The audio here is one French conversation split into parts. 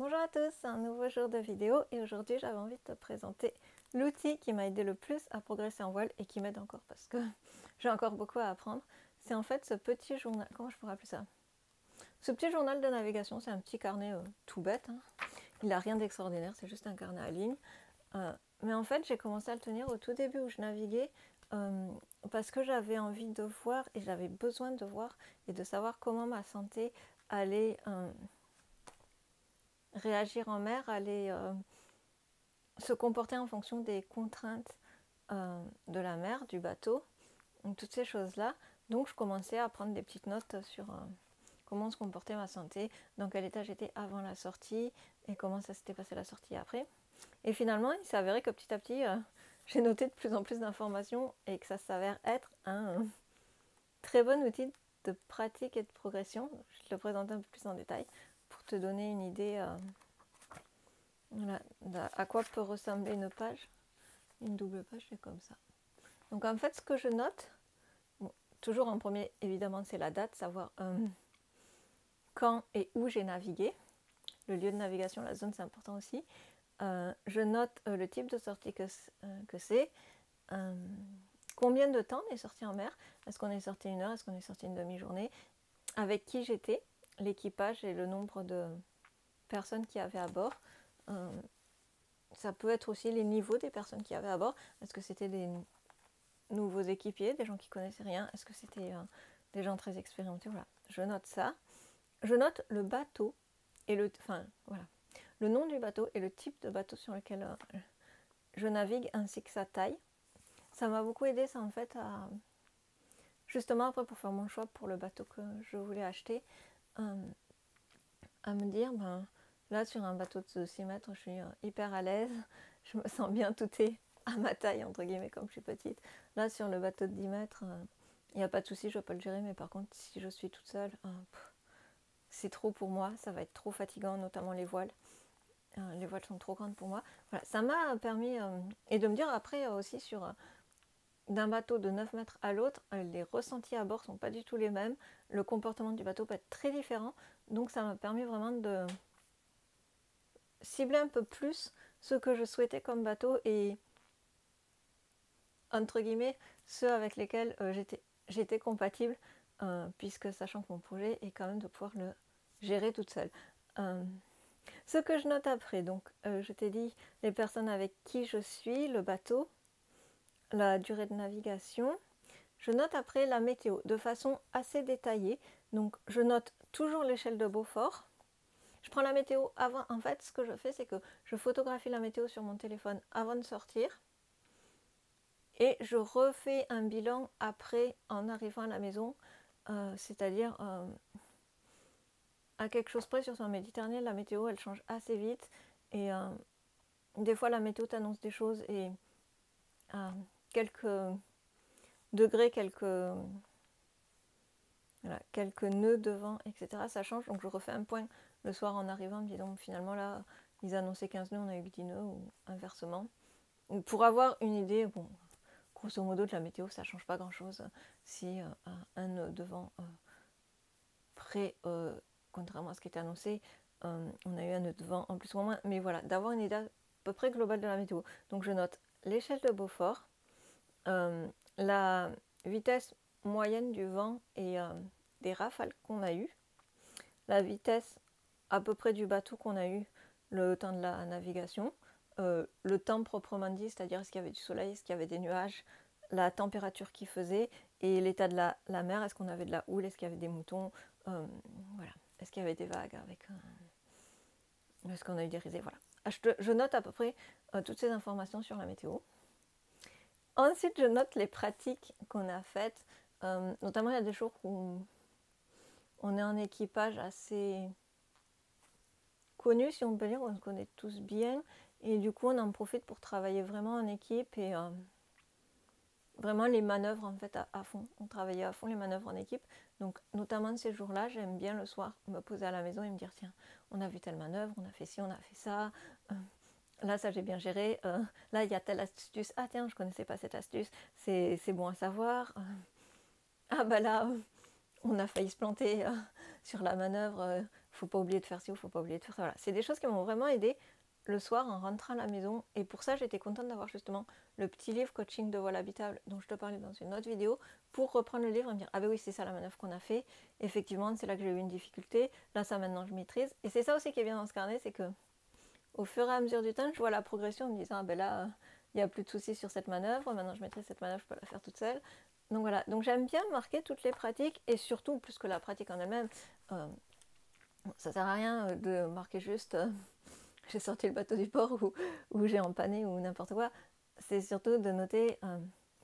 Bonjour à tous, c'est un nouveau jour de vidéo et aujourd'hui j'avais envie de te présenter l'outil qui m'a aidé le plus à progresser en voile et qui m'aide encore parce que j'ai encore beaucoup à apprendre. C'est en fait ce petit journal, comment je pourrais appeler ça? Ce petit journal de navigation, c'est un petit carnet tout bête, hein. Il n'a rien d'extraordinaire, c'est juste un carnet à ligne. Mais en fait j'ai commencé à le tenir au tout début où je naviguais parce que j'avais envie de voir et j'avais besoin de voir et de savoir comment ma santé allait réagir en mer, allait se comporter en fonction des contraintes de la mer, du bateau, toutes ces choses-là. Donc je commençais à prendre des petites notes sur comment se comportait ma santé, dans quel état j'étais avant la sortie et comment ça s'était passé la sortie après. Et finalement, il s'est avéré que petit à petit, j'ai noté de plus en plus d'informations et que ça s'avère être un très bon outil de pratique et de progression. Je te le présente un peu plus en détail pour te donner une idée voilà, à quoi peut ressembler une page. Une double page, c'est comme ça. Donc en fait, ce que je note, bon, toujours en premier, évidemment, c'est la date, savoir quand et où j'ai navigué. Le lieu de navigation, la zone, c'est important aussi. Je note le type de sortie que c'est, combien de temps on est sorti en mer, est-ce qu'on est sorti 1 heure, est-ce qu'on est sorti une demi-journée, avec qui j'étais, l'équipage et le nombre de personnes qu'il y avait à bord. Ça peut être aussi les niveaux des personnes qu'il y avait à bord. Est-ce que c'était des nouveaux équipiers, des gens qui connaissaient rien? Est-ce que c'était des gens très expérimentés? Voilà, je note ça. Je note le bateau et le nom du bateau et le type de bateau sur lequel je navigue ainsi que sa taille. Ça m'a beaucoup aidé ça en fait à justement après pour faire mon choix pour le bateau que je voulais acheter, à me dire là sur un bateau de 6 mètres je suis hyper à l'aise, je me sens bien, tout est à ma taille entre guillemets comme je suis petite. Là sur le bateau de 10 mètres il n'y a pas de souci, je peux le gérer, mais par contre si je suis toute seule c'est trop pour moi, ça va être trop fatigant, notamment les voiles. Les voiles sont trop grandes pour moi. Voilà, ça m'a permis, et de me dire après aussi sur d'un bateau de 9 mètres à l'autre, les ressentis à bord sont pas du tout les mêmes, le comportement du bateau peut être très différent, donc ça m'a permis vraiment de cibler un peu plus ce que je souhaitais comme bateau et entre guillemets ceux avec lesquels j'étais compatible, puisque sachant que mon projet est quand même de pouvoir le gérer toute seule. Ce que je note après, donc je t'ai dit les personnes avec qui je suis, le bateau, la durée de navigation. Je note après la météo de façon assez détaillée. Donc je note toujours l'échelle de Beaufort. Je prends la météo avant. En fait, ce que je fais, c'est que je photographie la météo sur mon téléphone avant de sortir. Et je refais un bilan après en arrivant à la maison. C'est-à-dire à quelque chose près sur la Méditerranée, la météo elle change assez vite. Et des fois la météo t'annonce des choses et à quelques degrés, quelques nœuds de vent, etc. Ça change, donc je refais un point le soir en arrivant, en me disant finalement là, ils annonçaient 15 nœuds, on a eu que 10 nœuds, ou inversement. Pour avoir une idée, bon, grosso modo de la météo, ça change pas grand-chose si un nœud de vent près, contrairement à ce qui était annoncé, on a eu un nœud de vent en plus ou en moins, mais voilà, d'avoir une idée à peu près globale de la météo. Donc je note l'échelle de Beaufort, la vitesse moyenne du vent et des rafales qu'on a eues, la vitesse à peu près du bateau qu'on a eu le temps de la navigation, le temps proprement dit, c'est-à-dire est-ce qu'il y avait du soleil, est-ce qu'il y avait des nuages, la température qu'il faisait et l'état de la mer, est-ce qu'on avait de la houle, est-ce qu'il y avait des moutons, voilà, est-ce qu'il y avait des vagues avec est-ce qu'on a eu des risées, voilà. Je note à peu près toutes ces informations sur la météo. Ensuite, je note les pratiques qu'on a faites, notamment il y a des jours où on est en équipage assez connu, si on peut dire, on se connaît tous bien, et du coup on en profite pour travailler vraiment en équipe et vraiment les manœuvres en fait à fond. On travaillait à fond les manœuvres en équipe, donc notamment ces jours-là, j'aime bien le soir me poser à la maison et me dire tiens, on a vu telle manœuvre, on a fait ci, on a fait ça. Là, ça j'ai bien géré. Là, il y a telle astuce. Ah tiens, je connaissais pas cette astuce. C'est bon à savoir. Ah bah là, on a failli se planter sur la manœuvre. faut pas oublier de faire ci ou faut pas oublier de faire ça. Voilà. C'est des choses qui m'ont vraiment aidé le soir en rentrant à la maison. Et pour ça, j'étais contente d'avoir justement le petit livre coaching de vol habitable dont je te parlais dans une autre vidéo, pour reprendre le livre et me dire ah ben oui, c'est ça la manœuvre qu'on a fait. Effectivement, c'est là que j'ai eu une difficulté. Là, ça maintenant je maîtrise. Et c'est ça aussi qui est bien dans ce carnet, c'est que au fur et à mesure du temps, je vois la progression en me disant ah ben là, il n'y a plus de soucis sur cette manœuvre. Maintenant, je maîtrise cette manœuvre, je peux la faire toute seule. Donc voilà. Donc j'aime bien marquer toutes les pratiques et surtout plus que la pratique en elle-même. Ça sert à rien de marquer juste j'ai sorti le bateau du port ou j'ai empanné ou n'importe quoi. C'est surtout de noter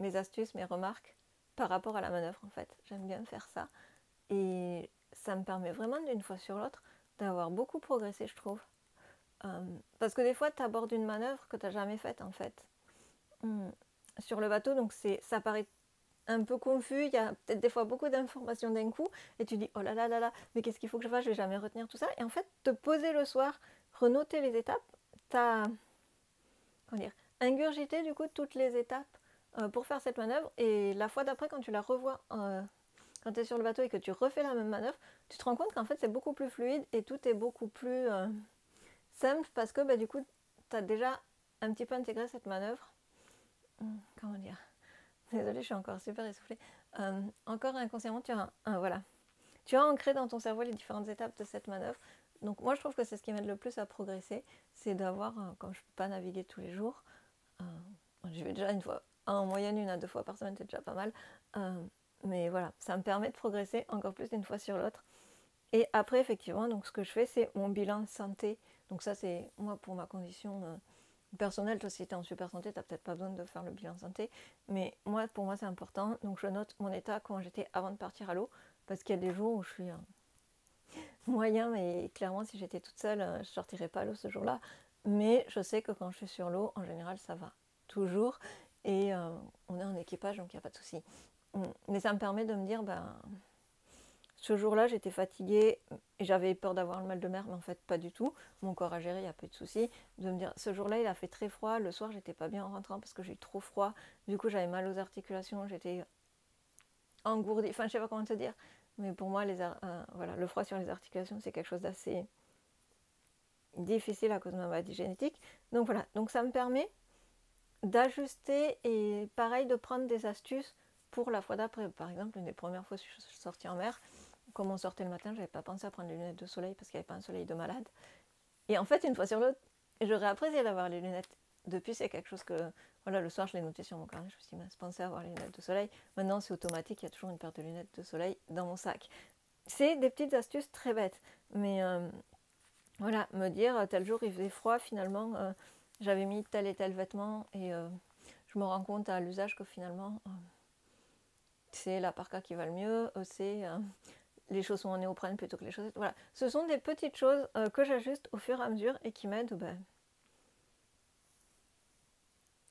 mes astuces, mes remarques par rapport à la manœuvre en fait. J'aime bien faire ça. Et ça me permet vraiment d'une fois sur l'autre d'avoir beaucoup progressé, je trouve. Parce que des fois, tu abordes une manœuvre que tu n'as jamais faite en fait. Sur le bateau, donc ça paraît un peu confus, il y a peut-être des fois beaucoup d'informations d'un coup, et tu dis oh là là là là, mais qu'est-ce qu'il faut que je fasse, je vais jamais retenir tout ça. Et en fait, te poser le soir, renoter les étapes, t'as ingurgité du coup toutes les étapes pour faire cette manœuvre, et la fois d'après quand tu la revois quand tu es sur le bateau et que tu refais la même manœuvre, tu te rends compte qu'en fait c'est beaucoup plus fluide et tout est beaucoup plus simple parce que bah, du coup tu as déjà un petit peu intégré cette manœuvre. Comment dire, désolée, je suis encore super essoufflée. Encore inconsciemment, voilà. Tu as ancré dans ton cerveau les différentes étapes de cette manœuvre. Donc moi, je trouve que c'est ce qui m'aide le plus à progresser, c'est d'avoir, comme je ne peux pas naviguer tous les jours, je vais déjà une fois, en moyenne 1 à 2 fois par semaine, c'est déjà pas mal. Mais voilà, ça me permet de progresser encore plus d'une fois sur l'autre. Et après, effectivement, donc ce que je fais, c'est mon bilan santé. Donc ça, c'est moi pour ma condition personnelle. Toi, si tu es en super santé, tu n'as peut-être pas besoin de faire le bilan santé. Mais moi, pour moi, c'est important. Donc je note mon état quand j'étais avant de partir à l'eau. Parce qu'il y a des jours où je suis moyen, mais clairement, si j'étais toute seule, je ne sortirais pas à l'eau ce jour-là. Mais je sais que quand je suis sur l'eau, en général, ça va toujours. Et on est en équipage, donc il n'y a pas de souci. Mais ça me permet de me dire, ce jour-là, j'étais fatiguée et j'avais peur d'avoir le mal de mer, mais en fait, pas du tout. Mon corps a géré, il n'y a pas de souci. De me dire, ce jour-là, il a fait très froid. Le soir, j'étais pas bien en rentrant parce que j'ai eu trop froid. Du coup, j'avais mal aux articulations, j'étais engourdie. Enfin, je sais pas comment te dire. Mais pour moi, voilà, le froid sur les articulations, c'est quelque chose d'assez difficile à cause de ma maladie génétique. Donc voilà, donc ça me permet d'ajuster et pareil de prendre des astuces pour la fois d'après. Par exemple, une des premières fois que je suis sortie en mer, comme on sortait le matin, j'avais pas pensé à prendre les lunettes de soleil parce qu'il n'y avait pas un soleil de malade. Et en fait, une fois sur l'autre, j'aurais apprécié d'avoir les lunettes. Depuis, c'est quelque chose que, voilà, le soir, je l'ai noté sur mon carnet. Je me suis dit, mince, pensez à avoir les lunettes de soleil. Maintenant, c'est automatique, il y a toujours une paire de lunettes de soleil dans mon sac. C'est des petites astuces très bêtes. Mais voilà, me dire, tel jour, il faisait froid, finalement, j'avais mis tel et tel vêtement. Et je me rends compte à l'usage que finalement, c'est la parka qui va le mieux. C'est les chaussons en néoprène plutôt que les chaussettes. Voilà, ce sont des petites choses que j'ajuste au fur et à mesure et qui m'aident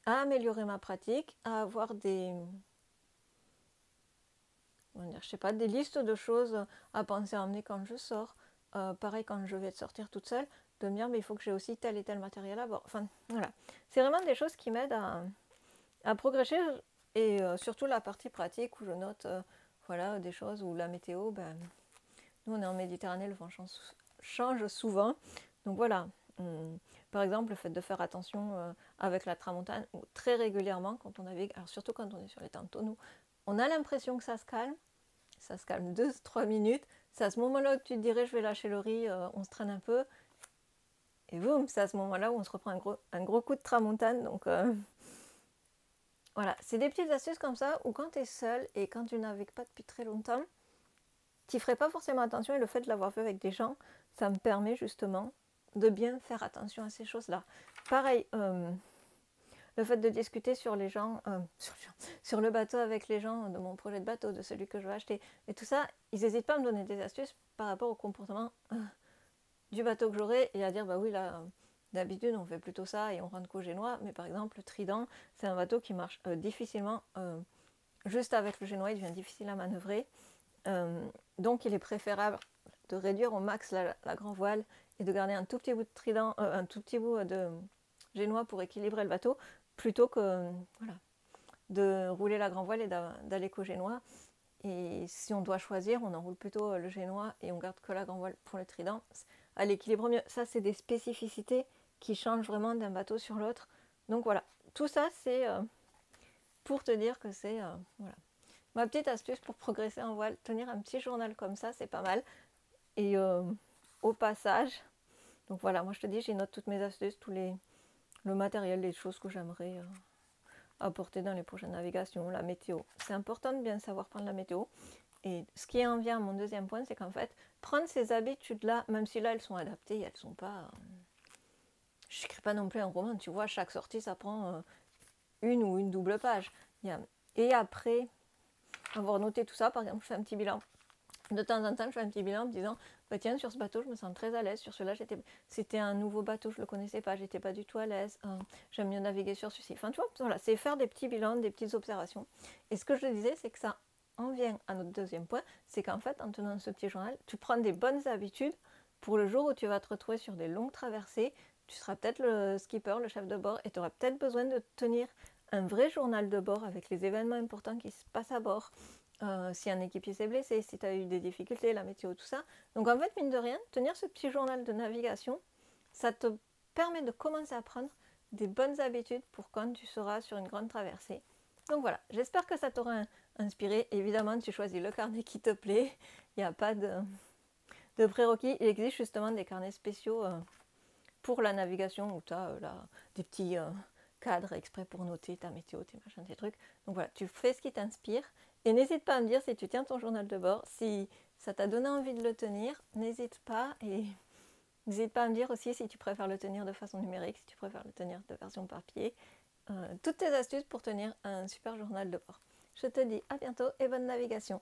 à améliorer ma pratique, à avoir des listes de choses à penser à emmener quand je sors. Pareil quand je vais sortir toute seule, de me dire mais il faut que j'ai aussi tel et tel matériel à bord. Enfin voilà, c'est vraiment des choses qui m'aident à progresser et surtout la partie pratique où je note voilà, des choses où la météo, nous on est en Méditerranée, le vent change souvent. Donc voilà, par exemple le fait de faire attention avec la tramontane, ou très régulièrement quand on navigue, alors surtout quand on est sur les temps de tonneau, on a l'impression que ça se calme 2-3 minutes, c'est à ce moment-là que tu te dirais je vais lâcher le riz, on se traîne un peu, et boum, c'est à ce moment-là où on se reprend un gros coup de tramontane. Donc voilà, c'est des petites astuces comme ça où quand tu es seul et quand tu navigues pas depuis très longtemps, tu ferais pas forcément attention, et le fait de l'avoir fait avec des gens, ça me permet justement de bien faire attention à ces choses-là. Pareil, le fait de discuter sur sur le bateau avec les gens de mon projet de bateau, de celui que je vais acheter, et tout ça, ils n'hésitent pas à me donner des astuces par rapport au comportement du bateau que j'aurai, et à dire bah oui là, d'habitude on fait plutôt ça et on rentre qu'au génois, mais par exemple le Trident, c'est un bateau qui marche difficilement, juste avec le génois il devient difficile à manœuvrer, donc il est préférable de réduire au max la grand voile et de garder un tout petit bout de Trident, un tout petit bout de génois pour équilibrer le bateau, plutôt que voilà, de rouler la grand voile et d'aller qu'au génois. Et si on doit choisir, on enroule plutôt le génois et on garde que la grand voile pour le trident. À l'équilibre mieux. Ça, c'est des spécificités qui changent vraiment d'un bateau sur l'autre. Donc voilà, tout ça, c'est pour te dire que c'est... voilà. Ma petite astuce pour progresser en voile, tenir un petit journal comme ça, c'est pas mal. Et au passage, donc voilà, moi je te dis, j'ai note toutes mes astuces, le matériel, les choses que j'aimerais apporter dans les prochaines navigations, la météo. C'est important de bien savoir prendre la météo. Et ce qui en vient à mon deuxième point, c'est qu'en fait, prendre ces habitudes-là, même si là elles sont adaptées, elles sont pas... je n'écris pas non plus un roman, tu vois, à chaque sortie ça prend une ou une double page. Et après avoir noté tout ça, par exemple, je fais un petit bilan. De temps en temps, je fais un petit bilan en me disant, bah tiens, sur ce bateau, je me sens très à l'aise. Sur celui-là, c'était un nouveau bateau, je ne le connaissais pas, j'étais pas du tout à l'aise. J'aime mieux naviguer sur celui-ci. Enfin, tu vois, voilà, c'est faire des petits bilans, des petites observations. Et ce que je disais, c'est que ça en vient à notre deuxième point, c'est qu'en fait, en tenant ce petit journal, tu prends des bonnes habitudes pour le jour où tu vas te retrouver sur des longues traversées. Tu seras peut-être le skipper, le chef de bord, et tu auras peut-être besoin de tenir un vrai journal de bord avec les événements importants qui se passent à bord. Si un équipier s'est blessé, si tu as eu des difficultés, la météo, tout ça. Donc en fait, mine de rien, tenir ce petit journal de navigation, ça te permet de commencer à prendre des bonnes habitudes pour quand tu seras sur une grande traversée. Donc voilà, j'espère que ça t'aura inspiré. Évidemment, tu choisis le carnet qui te plaît. Il n'y a pas de prérequis. Il existe justement des carnets spéciaux pour la navigation où tu as des petits cadres exprès pour noter ta météo, tes machins, tes trucs. Donc voilà, tu fais ce qui t'inspire. Et n'hésite pas à me dire si tu tiens ton journal de bord, si ça t'a donné envie de le tenir, n'hésite pas. Et n'hésite pas à me dire aussi si tu préfères le tenir de façon numérique, si tu préfères le tenir de version papier. Toutes tes astuces pour tenir un super journal de bord. Je te dis à bientôt et bonne navigation.